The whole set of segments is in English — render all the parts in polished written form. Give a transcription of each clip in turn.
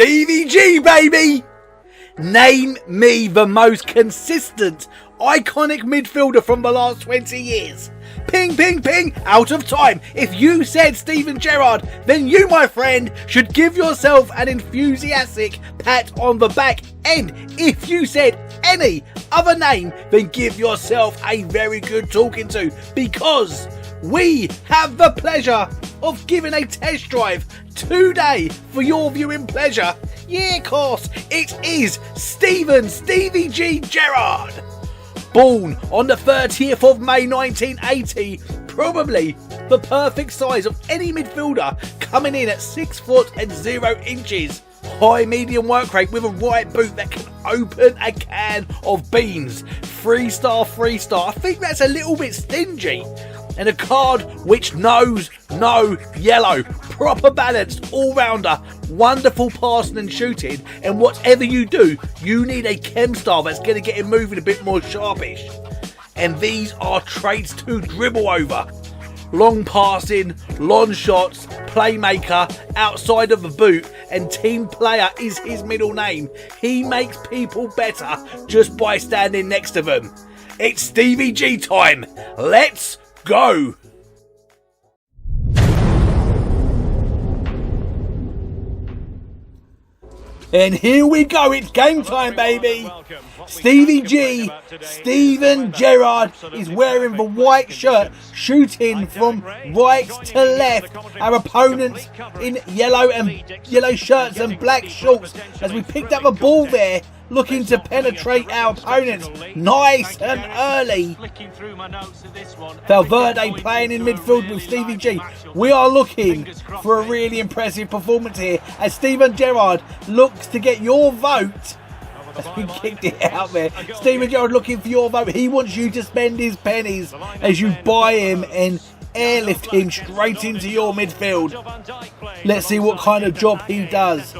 Stevie G, baby! Name me the most consistent, iconic midfielder from the last 20 years. Ping, ping, ping, out of time. If you said Steven Gerrard, then you, my friend, should give yourself an enthusiastic pat on the back. And if you said any other name, then give yourself a very good talking to, because we have the pleasure of giving a test drive today for your viewing pleasure. Yeah, of course, it is Stevie G Gerrard. Born on the 30th of May 1980, probably the perfect size of any midfielder, coming in at 6 foot and 0 inches. High medium work rate with a right boot that can open a can of beans. 3-star. I think that's a little bit stingy. And a card which knows no yellow. Proper balanced, all-rounder, wonderful passing and shooting. And whatever you do, you need a chem star that's going to get him moving a bit more sharpish. And these are traits to dribble over. Long passing, long shots, playmaker, outside of the boot, and team player is his middle name. He makes people better just by standing next to them. It's Stevie G time. Let's go! And here we go, it's game time, baby! Stevie G, Steven Gerrard, is wearing the white shirt, shooting from right to left. Our opponents in yellow shirts and black shorts, as we picked up the ball there, looking to penetrate our opponents nice and early. Valverde playing in midfield with Stevie G. We are looking for a really impressive performance here, as Steven Gerrard looks to get your vote. As we kicked it out there, Steven Gerrard looking for your vote. He wants you to spend his pennies as you buy him and airlift him straight into your midfield. Let's see what kind of job he does.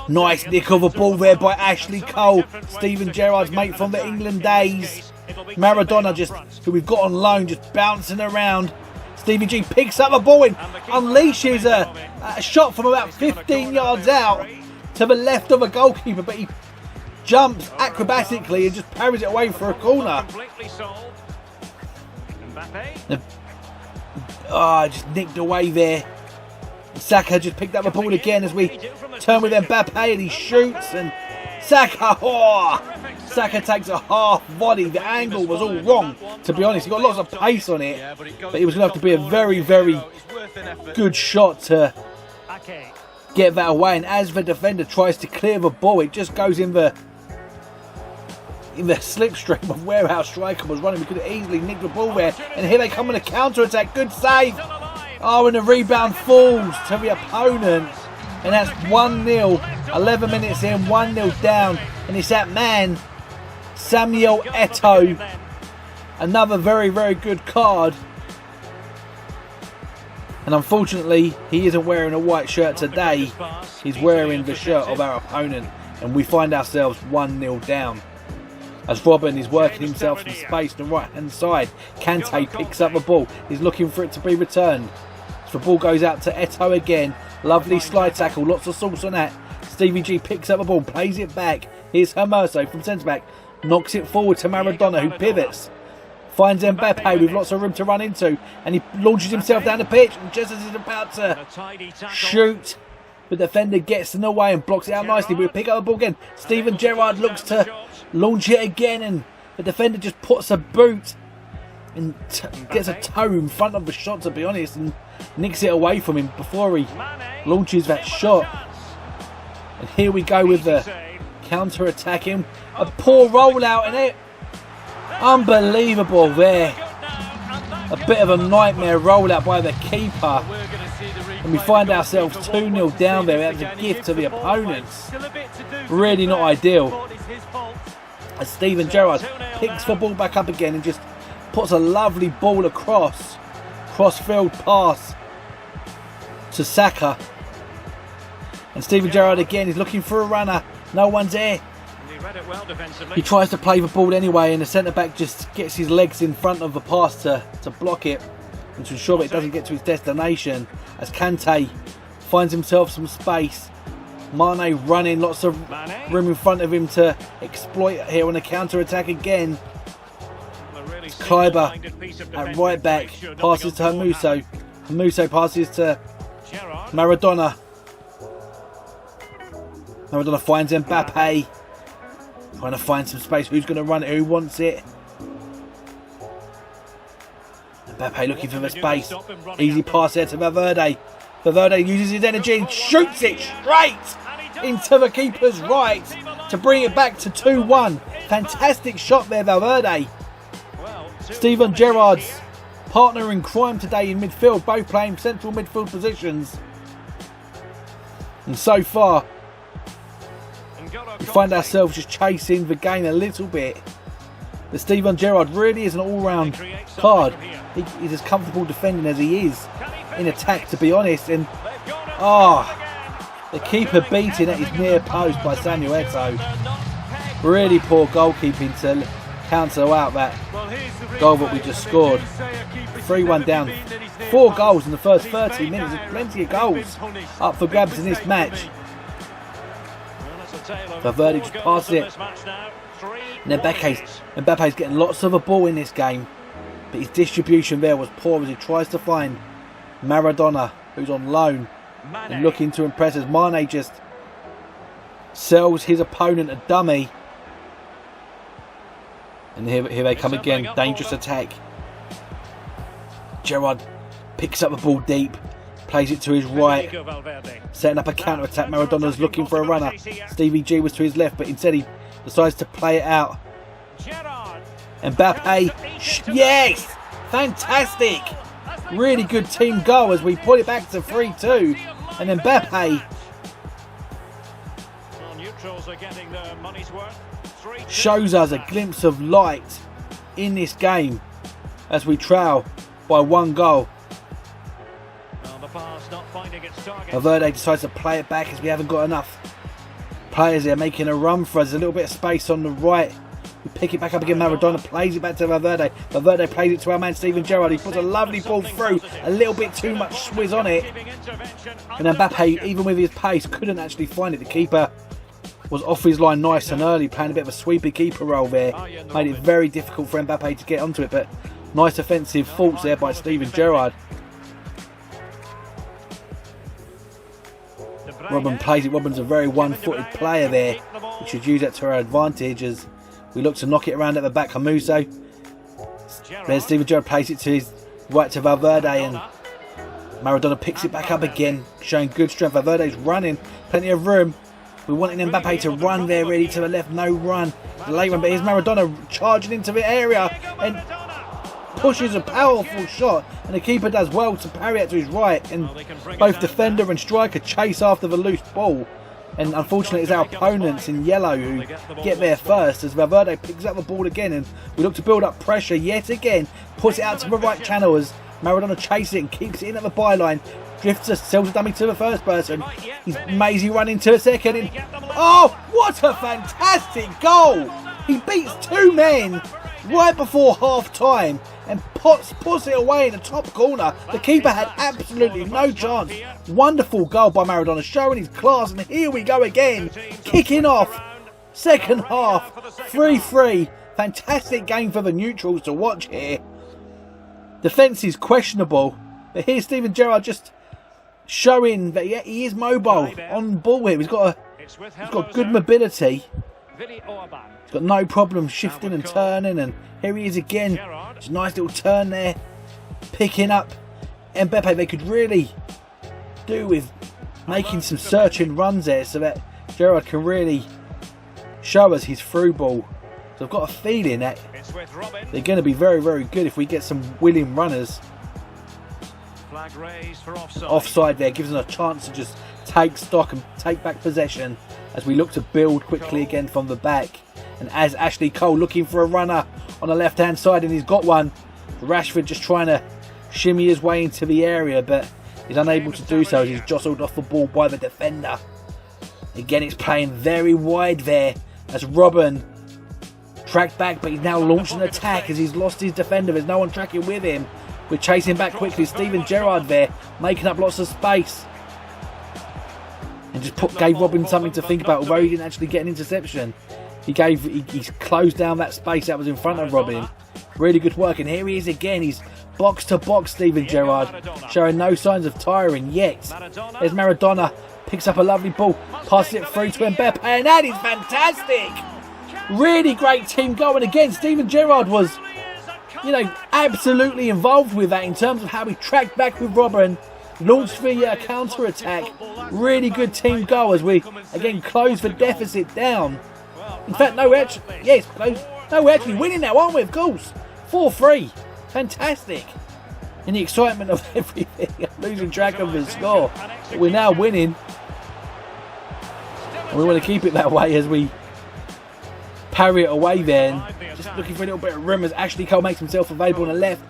Nice nick of a ball there by Ashley Cole, Steven Gerrard's mate from the England days. Maradona, who we've got on loan, just bouncing around. Stevie G picks up the ball and unleashes a shot from about 15 yards out to the left of a goalkeeper, but he jumps acrobatically and just parries it away for a corner. Just nicked away there. Saka just picked up the ball again as we turn with Mbappe, and he shoots, and Saka takes a half volley. The angle was all wrong, to be honest. He got lots of pace on it, but it was going to have to be a very, very good shot to get that away. And as the defender tries to clear the ball, it just goes in the slipstream of where our striker was running. We could have easily nicked the ball there, and here they come on a counter-attack. Good save. And the rebound falls to the opponent, and that's 1-0. 11 minutes in, 1-0 down, and it's that man, Samuel Eto'o. Another very, very good card. And unfortunately, he isn't wearing a white shirt today. He's wearing the shirt of our opponent, and we find ourselves 1-0 down. As Robin is working himself some space on the right hand side, Kante picks up the ball. He's looking for it to be returned. So the ball goes out to Eto'o again. Lovely slide tackle, lots of sauce on that. Stevie G picks up the ball, plays it back. Here's Hermoso from centre back, knocks it forward to Maradona, who pivots. Finds Mbappe with lots of room to run into, and he launches himself down the pitch. And just as he's about to shoot, the defender gets in the way and blocks it out nicely. We pick up the ball again. Steven Gerrard looks to launch it again, and the defender just puts a boot and gets a toe in front of the shot, to be honest, and nicks it away from him before he launches that shot. And here we go with the counter-attacking. A poor rollout in it. Unbelievable there. A bit of a nightmare rollout by the keeper. And we find ourselves 2-0 down there. That's a gift to the opponents. Really not ideal. As Steven Gerrard picks the ball back up again and just puts a lovely ball across. Cross-field pass to Saka. And Steven Gerrard again is looking for a runner. No one's there. He tries to play the ball anyway, and the centre-back just gets his legs in front of the pass to block it and to ensure that it doesn't get to its destination, as Kante finds himself some space. Mane running, lots of room in front of him to exploit here on a counter-attack again. It's Kleiber at right back, passes to Hamuso. Hamuso passes to Maradona. Maradona finds Mbappe. Trying to find some space. Who's going to run it? Who wants it? Mbappe looking for the space. Easy pass there to Valverde. Valverde uses his energy and shoots it straight into the keeper's right to bring it back to 2-1. Fantastic shot there, Valverde. Steven Gerrard's partner in crime today in midfield, both playing central midfield positions. And so far, we find ourselves just chasing the game a little bit. But Steven Gerrard really is an all-round card. He's as comfortable defending as he is in attack, to be honest. And the keeper beating at his near post by Samuel Eto'o. Really poor goalkeeping to cancel out that goal that we just scored. 3-1 down. 4 goals in the first 30 minutes. There's plenty of goals up for grabs in this match. Valverde just passes it. And Mbappe's getting lots of the ball in this game. But his distribution there was poor as he tries to find Maradona, who's on loan and looking to impress as Mane just sells his opponent a dummy. And here they come again. Dangerous attack. Gerrard picks up the ball deep. Plays it to his right. Setting up a counter-attack. Maradona's looking for a runner. Stevie G was to his left, but instead he decides to play it out. Mbappe. Yes! Fantastic! Really good team goal as we put it back to 3-2. And Mbappe shows us a glimpse of light in this game as we trail by 1 goal. Valverde decides to play it back as we haven't got enough players there making a run for us. A little bit of space on the right. We pick it back up again. Maradona plays it back to Valverde. Valverde plays it to our man Steven Gerrard. He puts a lovely ball through. A little bit too much swizz on it. And Mbappe, even with his pace, couldn't actually find it. The keeper was off his line nice and early, playing a bit of a sweepy keeper role there. Made it very difficult for Mbappe to get onto it, but nice offensive faults there by Steven Gerrard. Robin plays it. Robin's a very one-footed player there. We should use that to our advantage as we look to knock it around at the back. Hamuso. Then Steven Gerrard plays it to his right to Valverde, and Maradona picks it back up again, showing good strength. Valverde's running, plenty of room. We're wanting Mbappe to run there, really to the left, no run. The late run, but here's Maradona charging into the area and pushes a powerful shot, and the keeper does well to parry it to his right, and both defender and striker chase after the loose ball. And unfortunately it's our opponents in yellow who get there first as Valverde picks up the ball again, and we look to build up pressure yet again. Puts it out to the right channel as Maradona chases it and keeps it in at the byline. Drifts us, sells a dummy to the first person. He's Maisie running to the second. And, oh, what a fantastic goal! He beats 2 men right before half time and puts it away in the top corner. The keeper had absolutely no chance. Wonderful goal by Maradona, showing his class, and here we go again, kicking off second half, 3-3. Fantastic game for the neutrals to watch here. Defence is questionable, but here's Steven Gerrard just showing that he is mobile on ball here. He's got good mobility. He's got no problem shifting and turning, and here he is again. Just a nice little turn there, picking up Mbappe. They could really do with making some searching runs there so that Gerrard can really show us his through ball. So I've got a feeling that they're going to be very, very good if we get some willing runners. Offside there gives us a chance to just take stock and take back possession as we look to build quickly again from the back. And as Ashley Cole looking for a runner on the left hand side, and he's got one. Rashford just trying to shimmy his way into the area, but he's unable to do so as he's jostled off the ball by the defender. Again, it's playing very wide there as Robin tracked back, but he's now launched an attack as he's lost his defender. There's no one tracking with him. We're chasing back quickly. Steven Gerrard there, making up lots of space. and just gave Robin something to think about, although he didn't actually get an interception. He closed down that space that was in front of Robin. Really good work, and here he is again. He's box to box, Steven Gerrard, showing no signs of tiring yet. There's Maradona, picks up a lovely ball, passes it through to Mbappe, and that is fantastic. Really great team goal, and again, Steven Gerrard was, absolutely involved with that in terms of how he tracked back with Robin, launched the counter-attack. Really good team goal as we, again, close the deficit down. In fact, we're actually winning now, aren't we? Of course. 4-3. Fantastic. In the excitement of everything, I'm losing track of the score. But we're now winning. And we want to keep it that way as we parry it away then. Just looking for a little bit of room as Ashley Cole makes himself available on the left.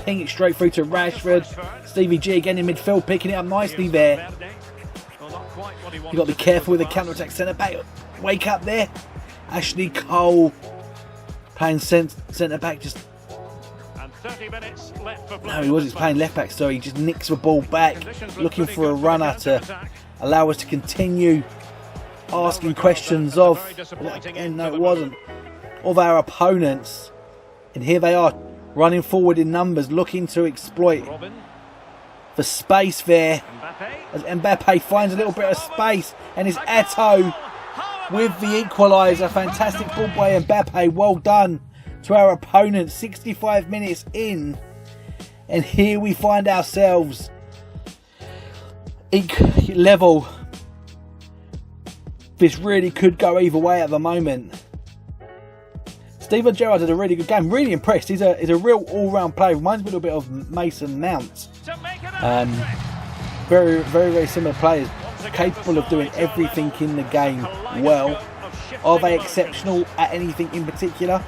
Ping it straight through to Rashford. Stevie G again in midfield, picking it up nicely there. You've got to be careful with the counter-attack centre-back. Wake up there. Ashley Cole playing centre-back. No, he's playing left-back, so he just nicks the ball back. Looking for a runner to allow us to continue asking questions of, again, no it wasn't, of our opponents. And here they are, running forward in numbers, looking to exploit the space there. As Mbappe finds a little bit of space, and it's Eto'o with the equaliser. Fantastic ball by Mbappe, well done to our opponent. 65 minutes in, and here we find ourselves level. This really could go either way at the moment. Steven Gerrard had a really good game. Really impressed. He's a real all-round player. Reminds me a little bit of Mason Mount. Very, very, very similar players. Capable of doing everything in the game well. Are they exceptional at anything in particular?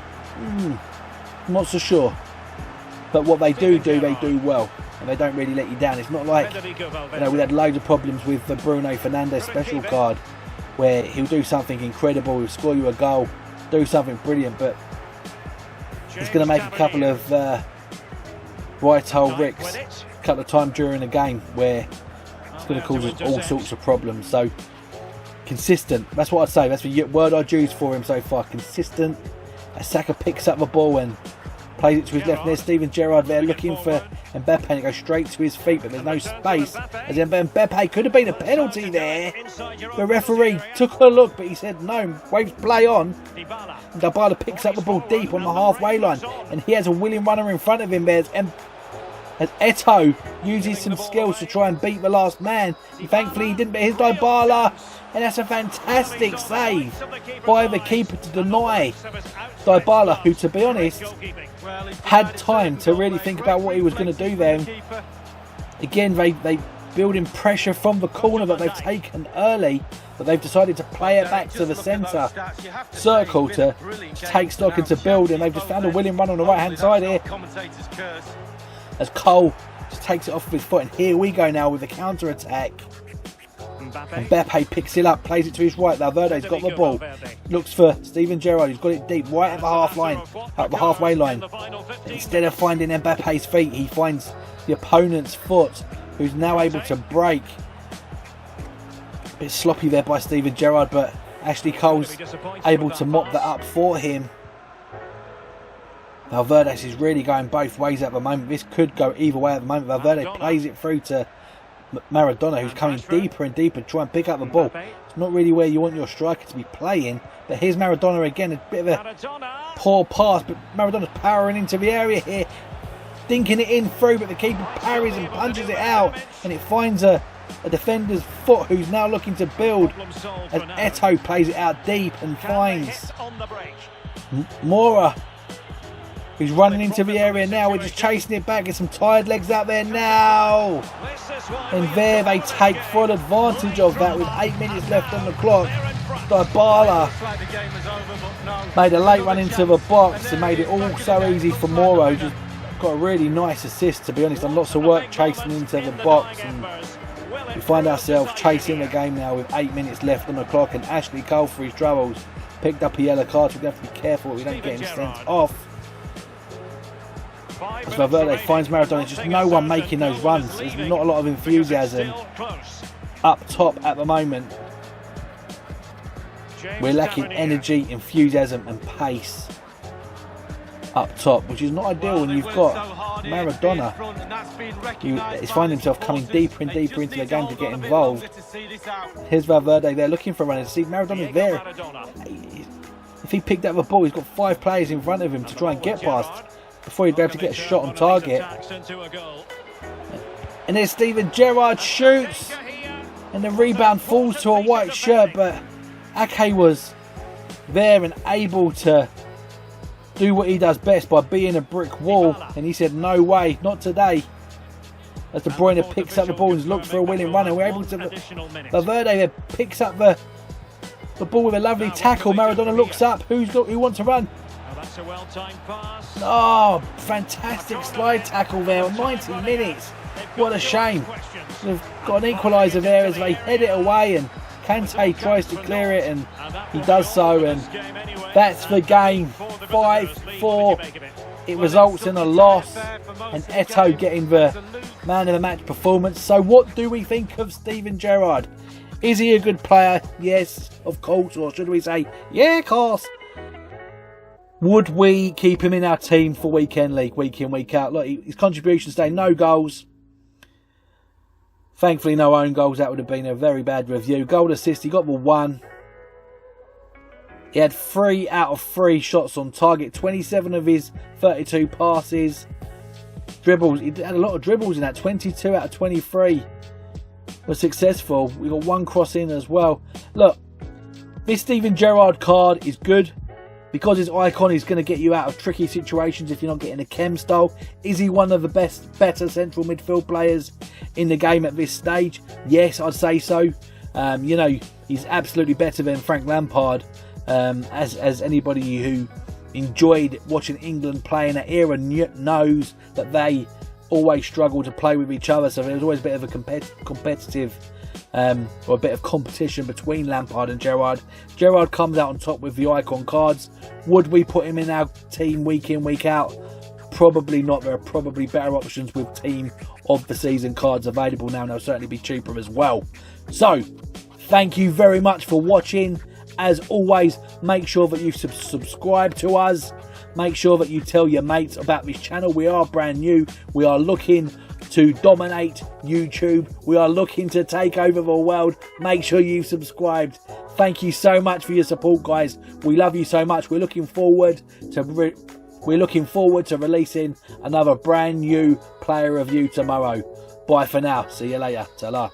Not so sure. But what they do well. And they don't really let you down. It's not like, we had loads of problems with the Bruno Fernandes special card, where he'll do something incredible, he'll score you a goal, do something brilliant, but he's going to make a couple of right-hole ricks a couple of times during the game where it's going to cause us all sorts of problems. So, consistent, that's what I'd say, that's the word I'd use for him so far, consistent. Saka picks up the ball and plays it to his left. There's Steven Gerrard there looking for Mbappe, and it goes straight to his feet, but there's no space. As Mbappe could have been a penalty there. The referee took a look, but he said no, waves play on. And Dybala picks up the ball deep on the halfway line, and he has a willing runner in front of him there. As Eto'o uses some skills to try and beat the last man. And thankfully he didn't, but here's Dybala. And that's a fantastic save by the keeper to deny Dybala, who, to be honest, had time to really think about what he was going to do there. Again, they building pressure from the corner that they've taken early, but they've decided to play it back to the centre circle to take stock and to build, and they've just found a willing run on the right hand side here. As Cole just takes it off of his foot, and here we go now with the counter attack. Mbappe picks it up, plays it to his right. Valverde's got the ball, looks for Steven Gerrard, who's got it deep right at the halfway line. Instead of finding Mbappe's feet, he finds the opponent's foot, who's now able to break. A bit sloppy there by Steven Gerrard, but Ashley Cole's able to mop that up for him. Valverde is really going both ways at the moment. This could go either way at the moment. Valverde plays it through to Maradona, who's coming deeper and deeper to try and pick up the ball. It's not really where you want your striker to be playing, but here's Maradona again, a bit of a poor pass, but Maradona's powering into the area here, dinking it in through, but the keeper parries and punches it out, and it finds a defender's foot, who's now looking to build, as Eto'o plays it out deep and finds Mora, who's running into the area now. We're just chasing it back. There's some tired legs out there now. And there they take full advantage of that with 8 minutes left on the clock. Dybala made a late run into the box and made it all so easy for Moro. Just got a really nice assist, to be honest, and lots of work chasing into the box. And we find ourselves chasing the game now with 8 minutes left on the clock, and Ashley Cole, for his troubles, picked up a yellow card, so we have to be careful we don't get him sent off. As Valverde finds Maradona, just no one making those runs. There's not a lot of enthusiasm. up top at the moment. We're lacking energy, enthusiasm and pace up top, which is not ideal when you've got Maradona, who is finding himself coming deeper and deeper into the game to get involved. Here's Valverde there looking for a runner. See, Maradona's there. If he picked up the ball, he's got 5 players in front of him to try and get past before he'd be able to get a shot on target. And there's Steven Gerrard shoots, and the rebound falls to a white shirt, but Ake was there and able to do what he does best by being a brick wall, and he said no way, not today. As De Bruyne picks up the ball and looks for a winning runner, we're able to. Valverde there picks up the ball with a lovely tackle. Maradona looks up. Who wants to run? Oh, fantastic slide tackle there. 90 minutes. What a shame. They've got an equaliser there as they head it away, and Kante tries to clear it, and he does so, and that's the game. 5-4. It results in a loss, and Eto'o getting the man of the match performance. So what do we think of Steven Gerrard? Is he a good player? Yes, of course. Or should we say, yeah, of course. Would we keep him in our team for weekend league, week in, week out? Look, his contributions today, no goals. Thankfully, no own goals. That would have been a very bad review. Goal assist, he got the 1. He had 3 out of 3 shots on target. 27 of his 32 passes. Dribbles, he had a lot of dribbles in that. 22 out of 23 were successful. We got 1 cross in as well. Look, this Steven Gerrard card is good because his icon is going to get you out of tricky situations if you're not getting a chem style. Is he one of the better central midfield players in the game at this stage? Yes, I'd say so. You know, he's absolutely better than Frank Lampard. As anybody who enjoyed watching England play in that era knows that they always struggle to play with each other, so there was always a bit of a competitive or a bit of competition between Lampard and Gerrard. Gerrard comes out on top with the icon cards. Would we put him in our team week in, week out? Probably not. There are probably better options with team of the season cards available now, and they'll certainly be cheaper as well. So thank you very much for watching. As always, make sure that you subscribe to us. Make sure that you tell your mates about this channel. We are brand new. We are looking to dominate YouTube. We are looking to take over the world. Make sure you've subscribed. Thank you so much for your support, guys. We love you so much. We're looking forward to releasing another brand new player review tomorrow. Bye for now. See you later. Ta-ra.